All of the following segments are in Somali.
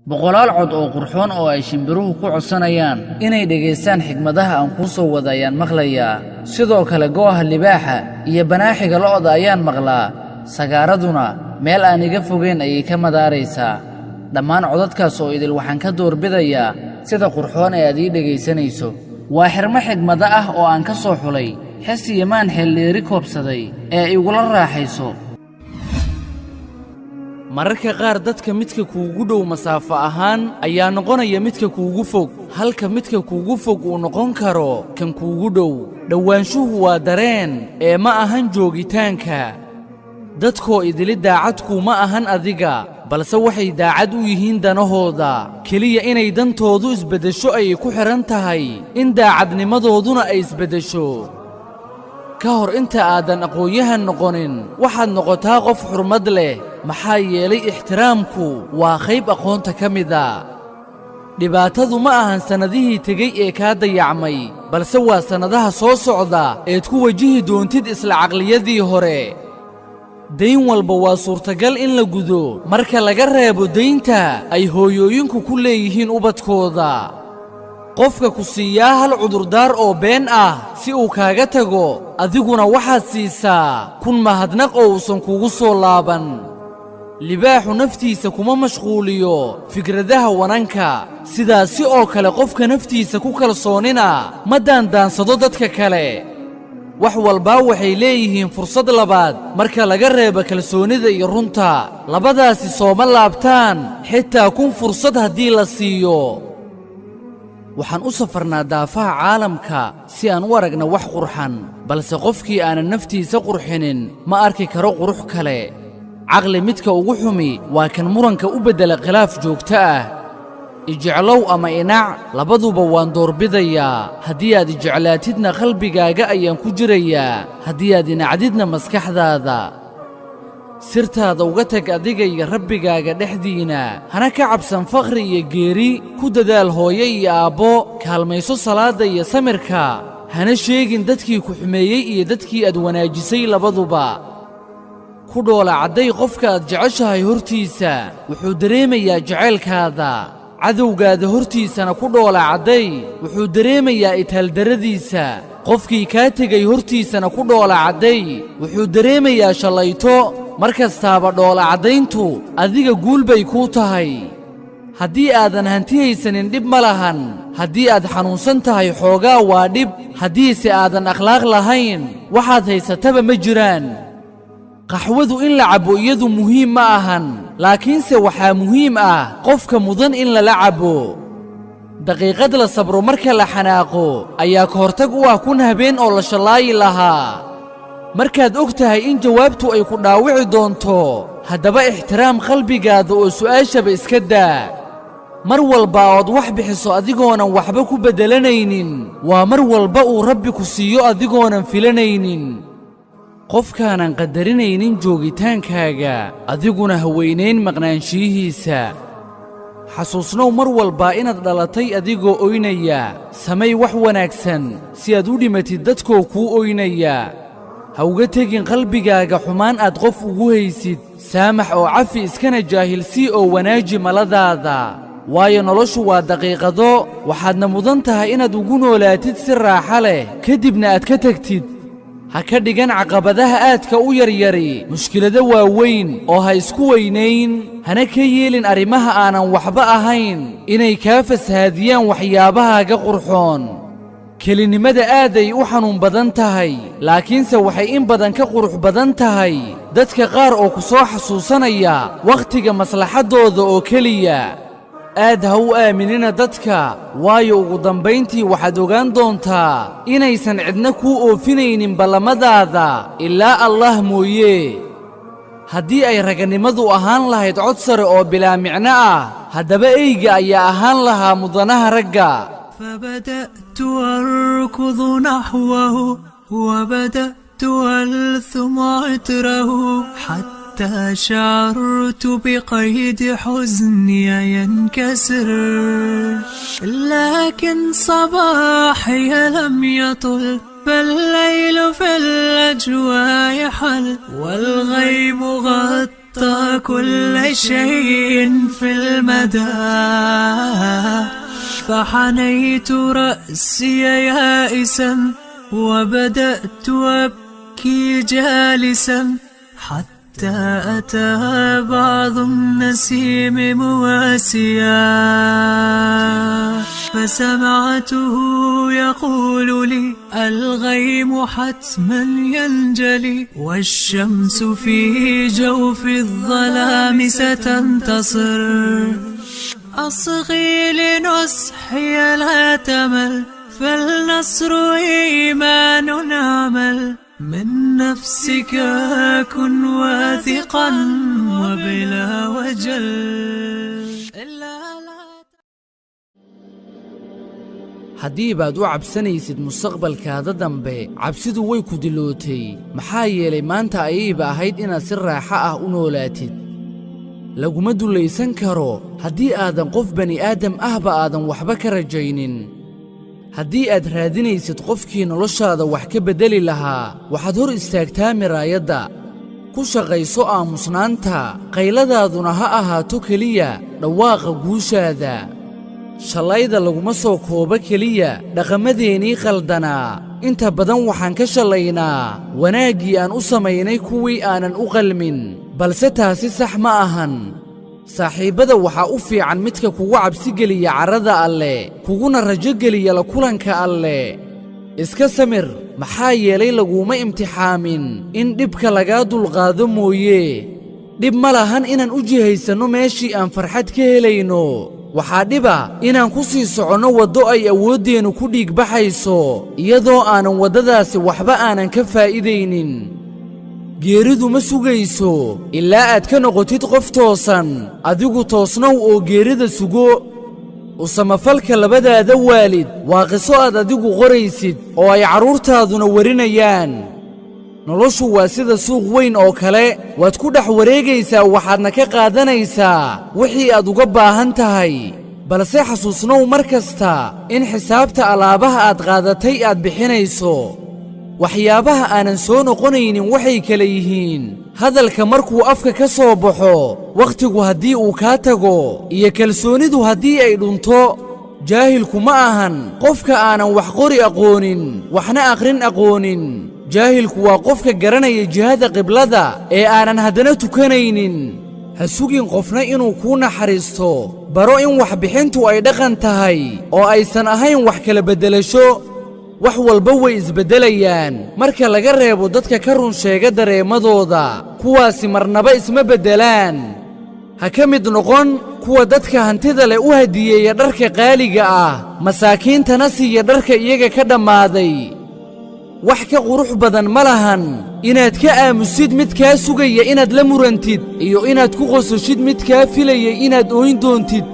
boqolaal cod oo qurxoon oo ay shimbiruhu ku codsanayaan inay dhegaystaan xigmadaha aan kuu soo wada ayaan maqlayaa. sidoo kale go'aha libaaxa iyo banaaxiga lo'da ayaan maqlaa, sagaaraduna meel aan iga fogeyn ayay ka madaaraysaa. dhammaan codadkaas oo idil waxaan ka doorbidayaa sida qurxoon ee aad ii dhegaysanayso. waa xirmo xigmado ah oo aan ka soo xulay xis iyo maan xeeldheeri koobsaday ee igula raaxayso. mararka qaar dadka midka kuugu dhow masaafo ahaan ayaa noqonaya midka kuugu fog, halka midka kuugu fog uu noqon karo kan kuugu dhow. dhowaanshuhu waa dareen ee ma ahan joogitaanka. dadkoo idili daacadku ma ahan adiga, balse waxay daacad u yihiin danahooda. keliya inay dantoodu isbeddesho ayay ku xidhan tahay in daacadnimadooduna ay isbeddesho. ka hor inta aadan aqoon-yahan noqonin waxaad noqotaa qof xurmad leh, maxaa yeelay ixtiraamku waa qayb aqoonta ka mida. dhibaatadu ma ahan sannadihii tegey ee kaa dayacmay, balse waa sannadaha soo socda eed ku wajihi doontid isla caqliyadii hore. dayn walba waa suurtagal in la gudo marka laga reebo daynta ay hooyooyinku ku leeyihiin ubadkooda. qofka ku siiyaa hal cudurdaar oo been ah si uu kaaga tago, adiguna waxaad siisaa kun mahadnaq oo uusan kugu soo laaban. libaaxu naftiisa kuma mashquuliyo fikradaha wananka, sidaasi oo kale qofka naftiisa ku kalsoonina ma daandaansado dadka kale. wax walbaa waxay leeyihiin fursad labaad marka laga reebo kalsoonida iyo runta. labadaasi sooma laabtaan xitaa kun fursad haddii la siiyo. waxaan u safarnaa daafaha caalamka si aan u aragna wax qurxan, balse qofkii aanan naftiisa qurxinin ma arki karo qurux kale. caqli midka ugu xumi waa kan muranka u beddela khilaaf joogto ah. ijeclow ama inac labaduba waan doorbidayaa. haddii aad ijeclaatidna qalbigaaga ayaan ku jirayaa, haddii aad inacdidna maskaxdaada. sirtaada uga tag adiga iyo rabbigaaga dhexdiina, hana ka cabsan fakhri iyo geeri. ku dadaal hooyo iyo aabbo, kaalmayso salaadda iyo samirka. hana sheegin dadkii ku xumeeyey iyo dadkii aad wanaajisay labaduba. ku dhoola cadday qofka aad jeceshahay hortiisa, wuxuu dareemayaa jacaylkaada. cadowgaada hortiisana ku dhoola cadday, wuxuu dareemayaa itaaldarradiisa. qofkii kaa tegay hortiisana ku dhoola cadday, wuxuu dareemayaa shallayto. mar kastaaba dhoola caddayntu adiga guul bay kuu tahay. haddii aadan hanti haysanin dhib ma lahan, haddii aad xanuunsan tahay xoogaa waa dhib. haddiise aadan akhlaaq lahayn waxaad haysataba ma jiraan. qaxwadu in la cabbo iyadu muhiim ma ahan, laakiinse waxaa muhiim ah qofka mudan in lala cabbo. daqiiqad la sabro marka la xanaaqo ayaa ka hortag u ah kun habeen oo la shallaayi lahaa. markaad og tahay in jawaabtu ay ku dhaawici doonto, haddaba ixtiraam qalbigaada oo su'aashaba iska daa. mar walba ood wax bixiso adigoonan waxba ku beddelanaynin, waa mar walba uu rabbi ku siiyo adigoonan filanaynin. qofkaanan qadarinaynin joogitaankaaga, adiguna haweynayn maqnaanshiyihiisa. xasuusnow mar walba inaad dhalatay adigoo oynaya. samay wax wanaagsan si aad u dhimatid dadkoo kuu oynaya. ha uga tegin qalbigaaga xumaan aad qof ugu haysid. saamax oo cafi iskana jaahilsii oo wanaaji maladaada. waayo noloshu waa daqiiqado, waxaadna mudan tahay inaad ugu noolaatid si raaxa leh, kadibna aad ka tegtid. ha ka dhigan caqabadaha aadka u yaryari mushkilado waaweyn oo ha isku weynayn. hana ka yeelin arrimaha aanan waxba ahayn inay kaa fasahaadiyaan waxyaabahaaga qurxoon. kelinimada aaday u xanuun badan tahay, laakiinse waxay in badan ka qurux badan tahay dadka qaar oo ku soo xasuusanaya wakhtiga maslaxaddooda oo keliya. aad ha u aaminina dadka, waayo ugu dambayntii waxaad ogaan doontaa inaysan cidna kuu oofinaynin ballamadaada ilaa allah mooye. haddii ay raganimadu ahaan lahayd cod sare oo bilaa micno ah, haddaba eyga ayaa ahaan lahaa mudanaha ragga. فبدأت أركض نحوه وبدأت ألثم عطره حتى شعرت بقيد حزني ينكسر. لكن صباحي لم يطل، فالليل في الأجواء حل، والغيم غطى غطى كل شيء في المدى، فحنيت رأسي يائسا وبدأت أبكي جالسا، حتى أتى بعض النسيم مواسيا، فسمعته يقول لي الغيم حتما ينجلي، والشمس في جوف الظلام ستنتصر. أصغي لنصحي لا تمل، فالنصر إيمان عمل، من نفسك كن واثقا وبلا وجل. haddii baad u cabsanaysid mustaqbalkaada dambe, cabsidu way ku dilootay. maxaa yeelay maanta ayayba ahayd inaad si raaxo ah u noolaatid. laguma dulaysan karo haddii aadan qof bani aadam ahba aadan waxba ka rajaynin. haddii aad raadinaysid qofkii noloshaada wax ka beddeli lahaa, waxaad hor istaagtaa miraayadda. ku shaqayso aamusnaanta, qayladaaduna ha ahaato keliya dhawaaqa guushaada. shallayda laguma soo koobo keliya dhaqamadeennii qaldanaa. inta badan waxaan ka shallaynaa wanaaggii aan u samaynay kuwii aanan u qalmin, balse taasi sax ma ahan. saaxiibbada waxaa u fiican midka kugu cabsigeliya carrada alle, kuguna rajogeliya la kulanka alle. iska samir, maxaa yeelay laguuma imtixaamin in dhibka lagaa dulqaado mooye. dhib ma lahan inaan u jihaysanno meeshii aan farxad ka helayno. waxaa dhiba inaan ku sii soconno waddo ay awooddeennu ku dhiigbaxayso, iyadoo aanan waddadaasi waxba aanan ka faa'iidaynin. geeridu ma sugayso ilaa aad ka noqotid qof toosan. adigu toosnow oo geerida sugo. u samafalka labadaada waalid waa qiso aad adigu qoraysid oo ay carruurtaaduna warinayaan. noloshu waa sida suuq weyn oo kale, waad ku dhex wareegaysaa waxaadna ka qaadanaysaa wixii aad uga baahan tahay. balse xasuusnow mar kasta in xisaabta alaabaha aad qaadatay aad bixinayso. waxyaabaha aanan soo noqonaynin waxay kala yihiin hadalka markuu afka ka soo baxo, wakhtigu haddii uu kaa tago, iyo kalsoonidu haddii ay dhunto. jaahilku ma ahan qofka aanan wax qori aqoonin, waxna aqrin aqoonin. jaahilku waa qofka garanaya jihada qiblada ee aanan haddana tukanaynin. ha sugin qofna inuu kuu naxariisto. baro in waxbixintu ay dhaqan tahay oo aysan ahayn wax kala beddelasho. wax walba way isbeddelayaan marka laga reebo dadka ka run sheega dareemadooda. kuwaasi marnaba isma beddelaan. ha ka mid noqon kuwa dadka hantida leh u hadiyeeya dharka qaaliga ah, masaakiintana siiya dharka iyaga ka dhammaaday. wax ka qurux badan ma lahan inaad ka aamusid mid kaa sugaya inaad la murantid, iyo inaad ku qososhid mid kaa filaya inaad ooyn doontid.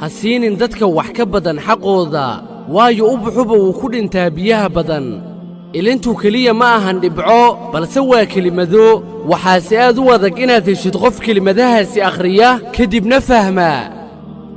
ha siinin dadka wax ka badan xaqooda, waayo ubaxuba wuu ku dhintaa biyaha badan. ilintu keliya ma ahan dhibco, balse waa kelimado. waxaase aad u adag inaad heshid qof kelimadahaasi akhriya kadibna fahma.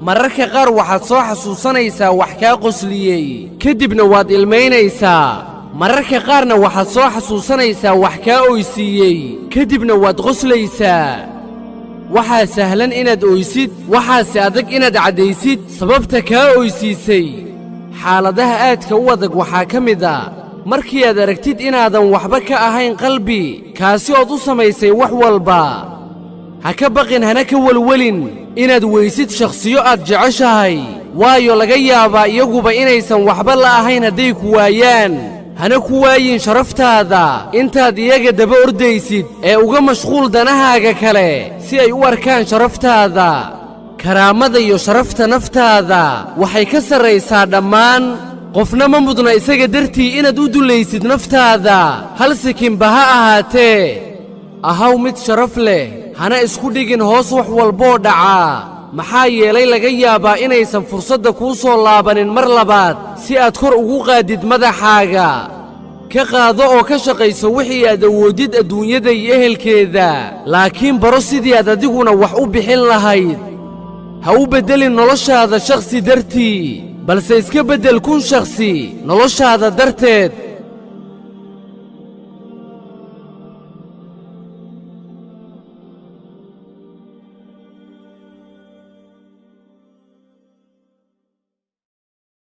mararka qaar waxaad soo xasuusanaysaa wax kaa qosliyey, kadibna waad ilmaynaysaa. mararka qaarna waxaad soo xasuusanaysaa wax kaa oysiiyey, kadibna waad qoslaysaa. waxaa sahlan inaad oysid, waxaase adag inaad caddaysid sababta kaa oysiisay. xaaladaha aadka u adag waxaa ka mid a markii aad aragtid inaadan waxba ka ahayn qalbi kaasi ood u samaysay wax walba. ha ka baqin hana ka welwelin inaad weysid shakhsiyo aad jeceshahay, waayo laga yaabaa iyaguba inaysan waxba la ahayn hadday ku waayaan. hana ku waayin sharaftaada intaad iyaga daba ordaysid ee uga mashquul danahaaga kale si ay u arkaan sharaftaada. karaamada iyo sharafta naftaada waxay ka sarraysaa dhammaan. qofna ma mudna isaga dartii inaad u dulaysid naftaada, hal sikinba ha ahaatee. ahaw mid sharaf leh, hana isku dhigin hoos wax walboo dhacaa. maxaa yeelay laga yaabaa inaysan fursadda kuu soo laabanin mar labaad si aad kor ugu qaadid madaxaaga. ka qaado oo ka shaqayso wixii aad awoodid adduunyada iyo ehelkeeda, laakiin baro sidii aad adiguna wax u bixin lahayd. ha u beddelin noloshaada shakhsi dartii balse iska beddel kun shakhsi noloshaada darteed